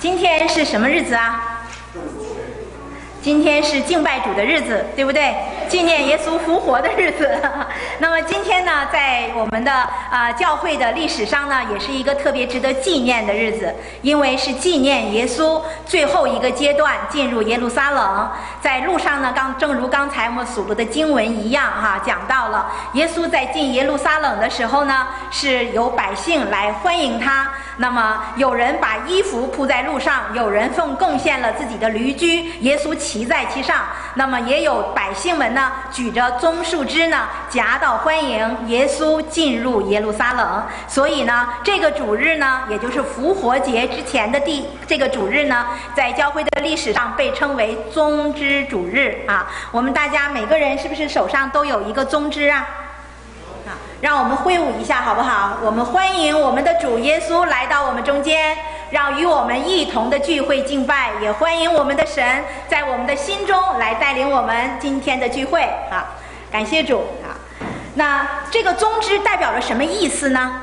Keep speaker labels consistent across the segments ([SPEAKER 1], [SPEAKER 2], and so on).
[SPEAKER 1] 今天是什么日子啊？今天是敬拜主的日子，对不对？纪念耶稣复活的日子。那么今天呢，在我们的教会的历史上呢，也是一个特别值得纪念的日子，因为是纪念耶稣最后一个阶段进入耶路撒冷。在路上呢，正如刚才我们所读的经文一样讲到了耶稣在进耶路撒冷的时候呢，是由百姓来欢迎他。那么有人把衣服铺在路上，有人贡献了自己的驴驹，耶稣骑在其上。那么也有百姓们呢，举着棕树枝呢，夹道欢迎耶稣进入耶路撒冷。所以呢，这个主日呢，也就是复活节之前的这个主日呢，在教会的历史上被称为棕枝主日啊。我们大家每个人是不是手上都有一个棕枝啊？让我们挥舞一下好不好？我们欢迎我们的主耶稣来到我们中间，让与我们一同的聚会敬拜，也欢迎我们的神在我们的心中来带领我们今天的聚会啊！感谢主啊！那这个棕枝代表着什么意思呢？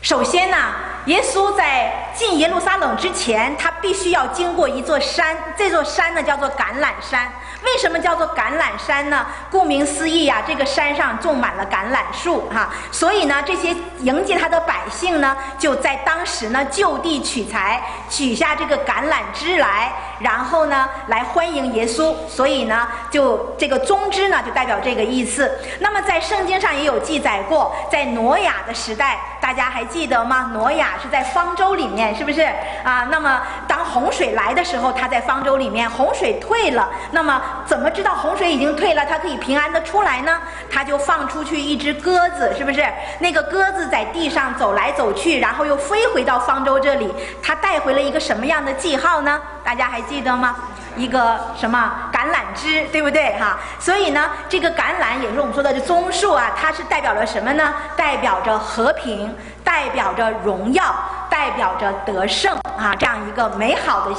[SPEAKER 1] 首先呢，耶稣在进耶路撒冷之前，他必须要经过一座山，这座山呢叫做橄榄山。为什么叫做橄榄山呢？顾名思义啊，这个山上种满了橄榄树所以呢，这些迎接他的百姓呢，就在当时呢就地取材，取下这个橄榄枝来，然后呢来欢迎耶稣。所以呢，就这个棕枝呢就代表这个意思。那么在圣经上也有记载过，在挪亚的时代，大家还记得吗？挪亚是在方舟里面，是不是啊？那么当洪水来的时候，他在方舟里面，洪水退了，那么怎么知道洪水已经退了，他可以平安的出来呢？他就放出去一只鸽子，是不是？那个鸽子在地上走来走去，然后又飞回到方舟这里，他带回了一个什么样的记号呢？大家还记得吗？一个什么橄榄枝，对不对所以呢，这个橄榄也是我们说的棕树啊，它是代表着什么呢？代表着和平，代表着荣耀，代表着得胜这样一个美好的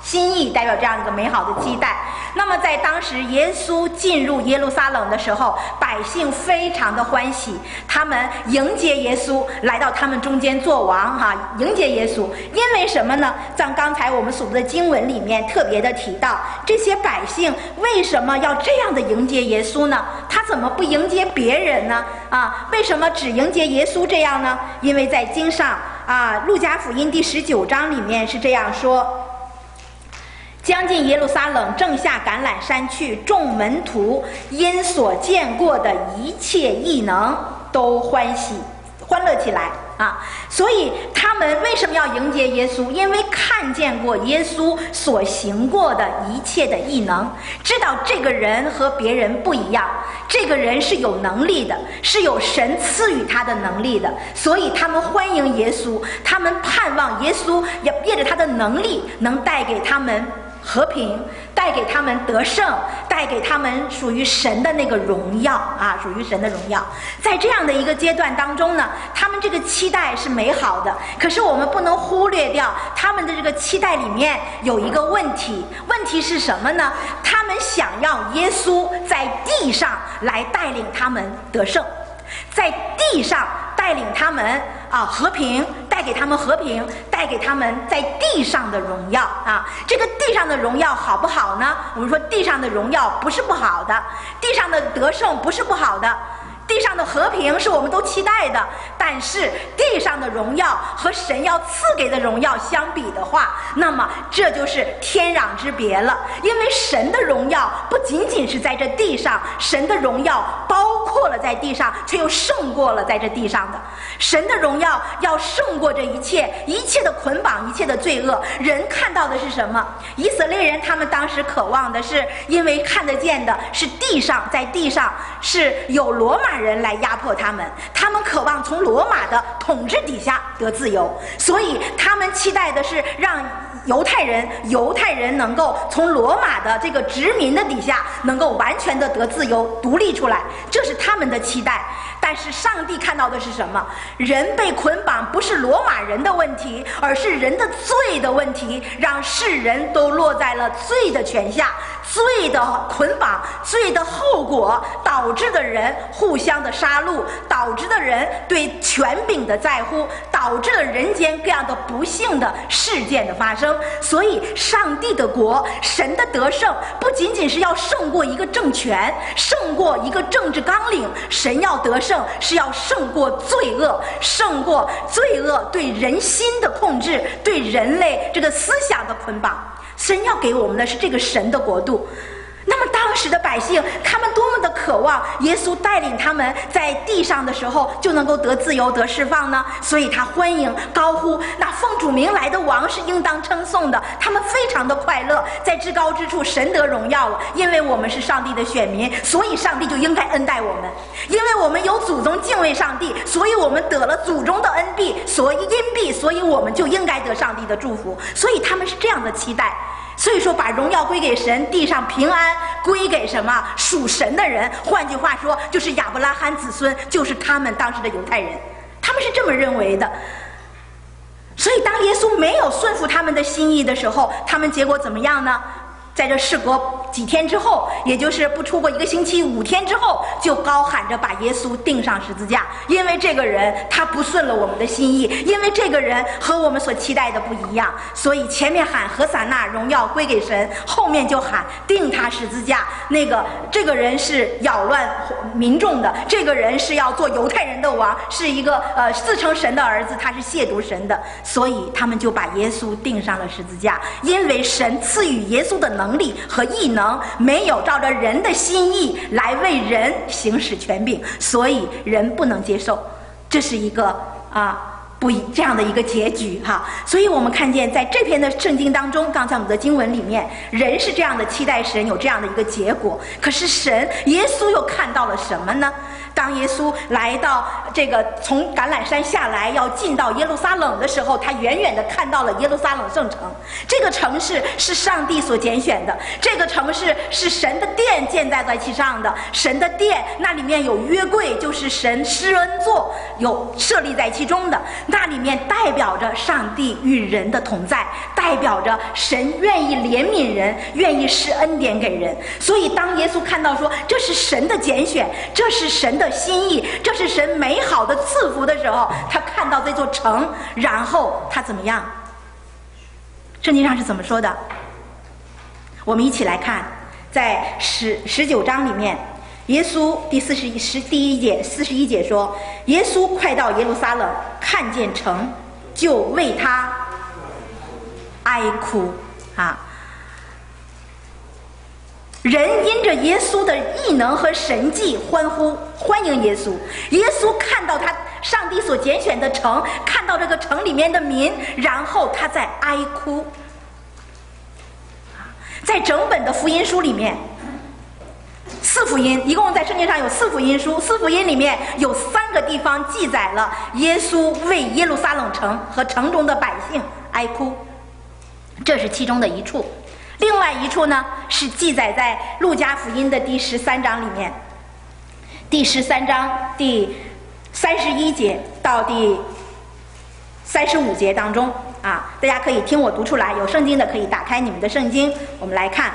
[SPEAKER 1] 心意，代表这样一个美好的期待。那么在当时耶稣进入耶路撒冷的时候，百姓非常的欢喜，他们迎接耶稣来到他们中间做王迎接耶稣。因为什么呢？像刚才我们所读的经文里面特别的提到，这些百姓为什么要这样的迎接耶稣呢？他怎么不迎接别人呢？为什么只迎接耶稣这样呢？因为在经上路加福音第19章里面是这样说：将近耶路撒冷，正下橄榄山去，众门徒因所见过的一切异能都欢乐起来所以他们为什么要迎接耶稣？因为看见过耶稣所行过的一切的异能，知道这个人和别人不一样，这个人是有能力的，是有神赐予他的能力的，所以他们欢迎耶稣，他们盼望耶稣也借着他的能力能带给他们和平，带给他们得胜，带给他们属于神的那个荣耀属于神的荣耀。在这样的一个阶段当中呢，他们这个期待是美好的，可是我们不能忽略掉他们的这个期待里面有一个问题。问题是什么呢？他们想要耶稣在地上来带领他们得胜，在地上带领他们和平，带给他们和平，带给他们在地上的荣耀这个地上的荣耀好不好呢？我们说地上的荣耀不是不好的，地上的得胜不是不好的，地上的和平是我们都期待的，但是地上的荣耀和神要赐给的荣耀相比的话，那么这就是天壤之别了。因为神的荣耀不仅仅是在这地上，神的荣耀包括了在地上，却又胜过了在这地上的。神的荣耀要胜过这一切的捆绑，一切的罪恶。人看到的是什么？以色列人他们当时渴望的是，因为看得见的是地上，在地上是有罗马人来压迫他们，他们渴望从罗马的统治底下得自由，所以他们期待的是让犹太人能够从罗马的这个殖民的底下能够完全的得自由独立出来，这是他们的期待。但是上帝看到的是什么？人被捆绑不是罗马人的问题，而是人的罪的问题，让世人都落在了罪的权下，罪的捆绑，罪的后果导致的人互相的杀戮，导致的人对权柄的在乎，导致了人间各样的不幸的事件的发生。所以上帝的国，神的得胜不仅仅是要胜过一个政权，胜过一个政治纲领，神要得胜是要胜过罪恶，胜过罪恶对人心的控制，对人类这个思想的捆绑。神要给我们的是这个神的国度。那么当时的百姓，他们多么的渴望耶稣带领他们在地上的时候就能够得自由得释放呢？所以他欢迎高呼，那奉主名来的王是应当称颂的。他们非常的快乐，在至高之处神得荣耀了，因为我们是上帝的选民，所以上帝就应该恩待我们。因为我们有祖宗敬畏上帝，所以我们得了祖宗的恩庇，所以我们就应该得上帝的祝福。所以他们是这样的期待。所以说把荣耀归给神，地上平安归给什么？属神的人。换句话说，就是亚伯拉罕子孙，就是他们当时的犹太人，他们是这么认为的。所以当耶稣没有顺服他们的心意的时候，他们结果怎么样呢？在这事隔几天之后，也就是不出过1个星期，5天之后，就高喊着把耶稣钉上十字架。因为这个人他不顺了我们的心意，因为这个人和我们所期待的不一样，所以前面喊何撒那荣耀归给神，后面就喊钉他十字架。这个人是扰乱民众的，这个人是要做犹太人的王，是一个自称神的儿子，他是亵渎神的，所以他们就把耶稣钉上了十字架。因为神赐予耶稣的能力和异能没有照着人的心意来为人行使权柄，所以人不能接受，这是一个这样的一个结局哈。所以我们看见在这篇的圣经当中，刚才我们的经文里面，人是这样的期待神有这样的一个结果，可是耶稣又看到了什么呢？当耶稣来到这个从橄榄山下来要进到耶路撒冷的时候，他远远地看到了耶路撒冷圣城。这个城市是上帝所拣选的，这个城市是神的殿建在其上的，神的殿那里面有约柜，就是神施恩座有设立在其中的，那里面代表着上帝与人的同在，代表着神愿意怜悯人，愿意施恩典给人。所以当耶稣看到说这是神的拣选，这是神的心意，这是神美好的赐福的时候，他看到这座城，然后他怎么样？圣经上是怎么说的？我们一起来看，在19章里面，耶稣第1节41节说，耶稣快到耶路撒冷，看见城，就为他哀哭人因着耶稣的异能和神迹欢呼欢迎耶稣。耶稣看到他上帝所拣选的城，看到这个城里面的民，然后他在哀哭。在整本的福音书里面，4福音一共在圣经上有4福音书，4福音里面有3个地方记载了耶稣为耶路撒冷城和城中的百姓哀哭，这是其中的一处。另外一处呢，是记载在路加福音的第13章里面，第13章第31节到第35节当中大家可以听我读出来，有圣经的可以打开你们的圣经，我们来看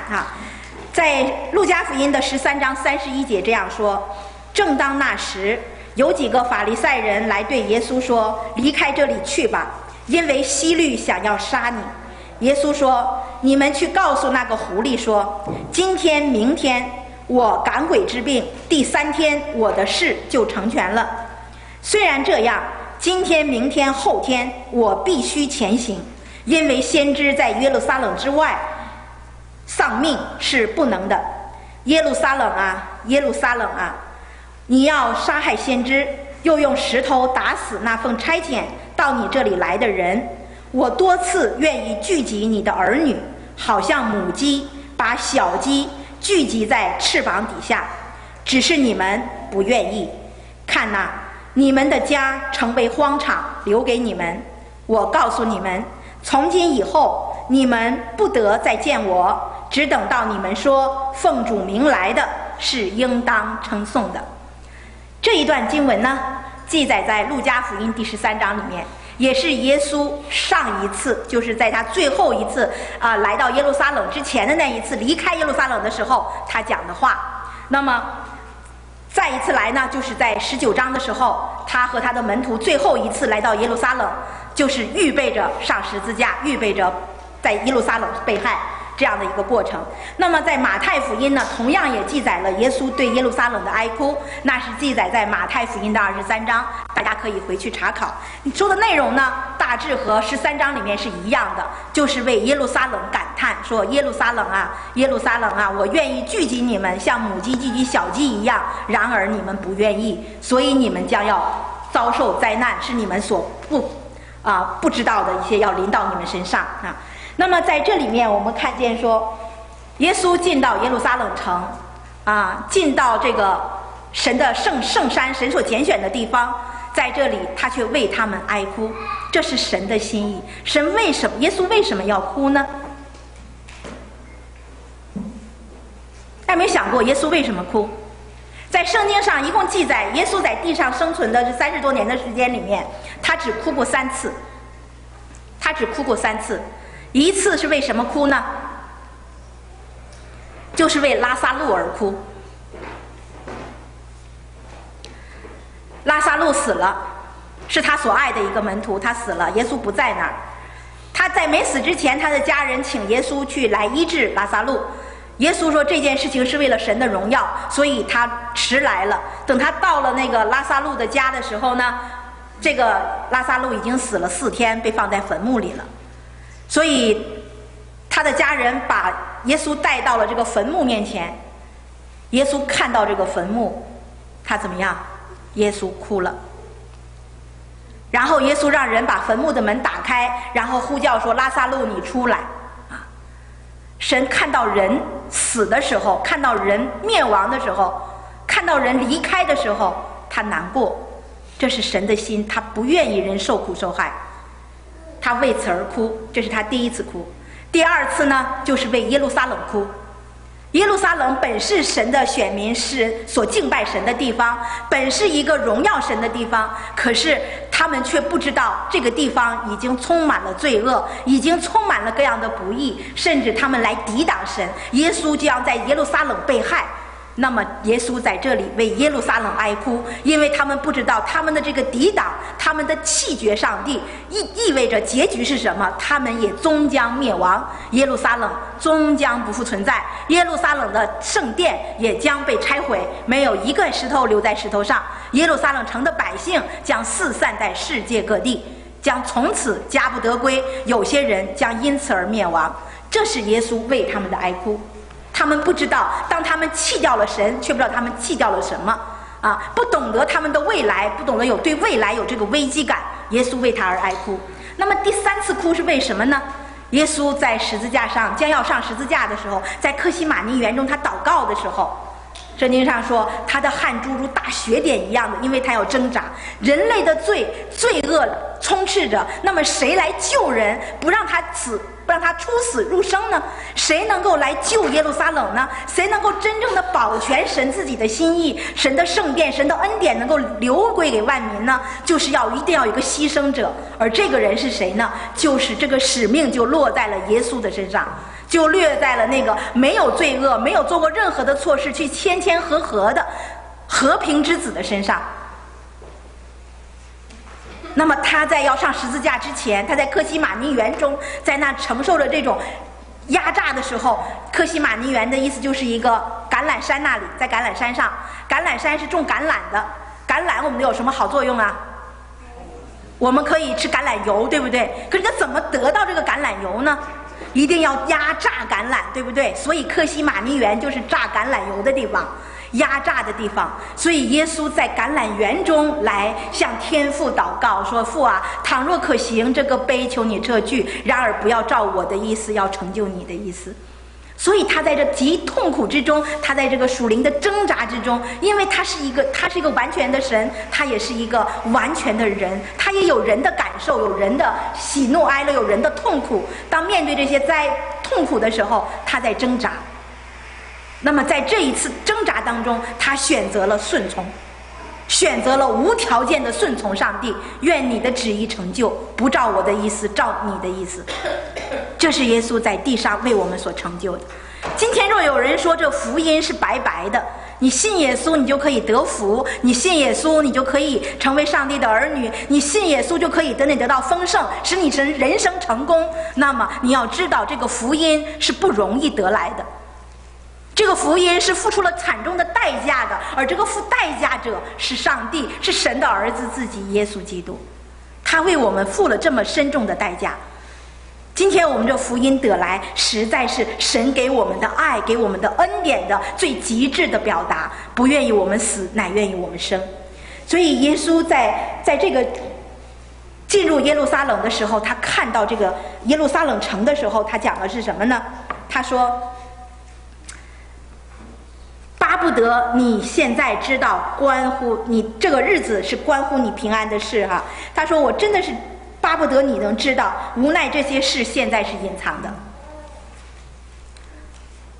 [SPEAKER 1] 在路加福音的13章31节这样说：正当那时，有几个法利赛人来对耶稣说，离开这里去吧，因为希律想要杀你。耶稣说，你们去告诉那个狐狸说，今天明天我赶鬼治病，第3天我的事就成全了。虽然这样，今天明天后天我必须前行，因为先知在耶路撒冷之外丧命是不能的。耶路撒冷啊，耶路撒冷啊，你要杀害先知，又用石头打死那奉差遣到你这里来的人。我多次愿意聚集你的儿女，好像母鸡把小鸡聚集在翅膀底下，只是你们不愿意。看哪，你们的家成为荒场，留给你们。我告诉你们，从今以后，你们不得再见我，只等到你们说奉主名来的是应当称颂的。这一段经文呢，记载在路加福音第13章里面，也是耶稣上一次，就是在他最后一次来到耶路撒冷之前的那一次离开耶路撒冷的时候他讲的话。那么再一次来呢，就是在19章的时候，他和他的门徒最后一次来到耶路撒冷，就是预备着上十字架，预备着在耶路撒冷被害这样的一个过程。那么在马太福音呢，同样也记载了耶稣对耶路撒冷的哀哭，那是记载在马太福音的23章，大家可以回去查考。你说的内容呢，大致和13章里面是一样的，就是为耶路撒冷感叹，说耶路撒冷啊，耶路撒冷啊，我愿意聚集你们，像母鸡聚集小鸡一样，然而你们不愿意，所以你们将要遭受灾难，是你们所不知道的一些要临到你们身上啊。那么在这里面我们看见说，耶稣进到耶路撒冷城进到这个神的圣山，神所拣选的地方，在这里他却为他们哀哭，这是神的心意。耶稣为什么要哭呢？大家没想过耶稣为什么哭？在圣经上一共记载，耶稣在地上生存的这30多年的时间里面，他只哭过3次。他只哭过3次。一次是为什么哭呢？就是为拉撒路而哭。拉撒路死了，是他所爱的一个门徒，他死了，耶稣不在那儿。他在没死之前，他的家人请耶稣去来医治拉撒路。耶稣说这件事情是为了神的荣耀，所以他迟来了。等他到了那个拉撒路的家的时候呢，这个拉撒路已经死了4天，被放在坟墓里了。所以他的家人把耶稣带到了这个坟墓面前。耶稣看到这个坟墓，他怎么样？耶稣哭了。然后耶稣让人把坟墓的门打开，然后呼叫说：拉撒路，你出来。神看到人死的时候，看到人灭亡的时候，看到人离开的时候，他难过。这是神的心，他不愿意人受苦受害，他为此而哭。这是他第一次哭。第2次呢，就是为耶路撒冷哭。耶路撒冷本是神的选民，是所敬拜神的地方，本是一个荣耀神的地方，可是他们却不知道这个地方已经充满了罪恶，已经充满了各样的不义，甚至他们来抵挡神，耶稣就要在耶路撒冷被害。那么耶稣在这里为耶路撒冷哀哭，因为他们不知道他们的这个抵挡，他们的弃绝上帝，意味着结局是什么？他们也终将灭亡，耶路撒冷终将不复存在，耶路撒冷的圣殿也将被拆毁，没有一个石头留在石头上。耶路撒冷城的百姓将四散在世界各地，将从此家不得归，有些人将因此而灭亡。这是耶稣为他们的哀哭。他们不知道，当他们弃掉了神，却不知道他们弃掉了什么不懂得他们的未来，不懂得对未来有这个危机感。耶稣为他而哀哭。那么第3次哭是为什么呢？耶稣在十字架上将要上十字架的时候，在客西马尼园中他祷告的时候，圣经上说他的汗珠如大血点一样的，因为他要挣扎。人类的罪恶充斥着，那么谁来救人，不让他出死入生呢？谁能够来救耶路撒冷呢？谁能够真正的保全神自己的心意，神的圣殿，神的恩典能够流归给万民呢？就是一定要有一个牺牲者。而这个人是谁呢？就是这个使命就落在了耶稣的身上，就落在了那个没有罪恶，没有做过任何的错事，去谦谦和和的和平之子的身上。那么他在要上十字架之前，他在客西马尼园中，在那承受着这种压榨的时候，客西马尼园的意思就是一个橄榄山，那里在橄榄山上，橄榄山是种橄榄的。橄榄我们有什么好作用啊？我们可以吃橄榄油，对不对？可是他怎么得到这个橄榄油呢？一定要压榨橄榄，对不对？所以客西马尼园就是榨橄榄油的地方，压榨的地方。所以耶稣在橄榄园中来向天父祷告说：父啊，倘若可行，这个杯求你撤去，然而不要照我的意思，要成就你的意思。所以他在这极痛苦之中，他在这个属灵的挣扎之中，因为他是一个完全的神，他也是一个完全的人，他也有人的感受，有人的喜怒哀乐，有人的痛苦。当面对这些痛苦的时候，他在挣扎。那么在这一次挣扎当中，他选择了顺从，选择了无条件的顺从上帝。愿你的旨意成就，不照我的意思，照你的意思。这是耶稣在地上为我们所成就的。今天若有人说这福音是白白的，你信耶稣你就可以得福，你信耶稣你就可以成为上帝的儿女，你信耶稣就可以得到丰盛，使你人生成功，那么你要知道这个福音是不容易得来的，这个福音是付出了惨重的代价的，而这个付代价者是上帝，是神的儿子自己耶稣基督，他为我们付了这么深重的代价。今天我们这福音得来，实在是神给我们的爱，给我们的恩典的最极致的表达。不愿意我们死，乃愿意我们生。所以耶稣在这个进入耶路撒冷的时候，他看到这个耶路撒冷城的时候，他讲的是什么呢？他说，巴不得你现在知道关乎你这个日子是关乎你平安的事哈。他说，我真的是巴不得你能知道，无奈这些事现在是隐藏的。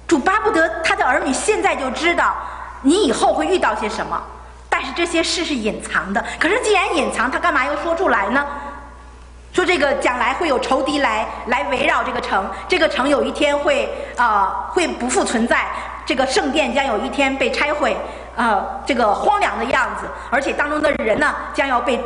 [SPEAKER 1] 主巴不得他的儿女现在就知道你以后会遇到些什么，但是这些事是隐藏的。可是既然隐藏，他干嘛要说出来呢？说这个将来会有仇敌来围绕这个城，这个城有一天会不复存在，这个圣殿将有一天被拆毁，这个荒凉的样子，而且当中的人呢将要被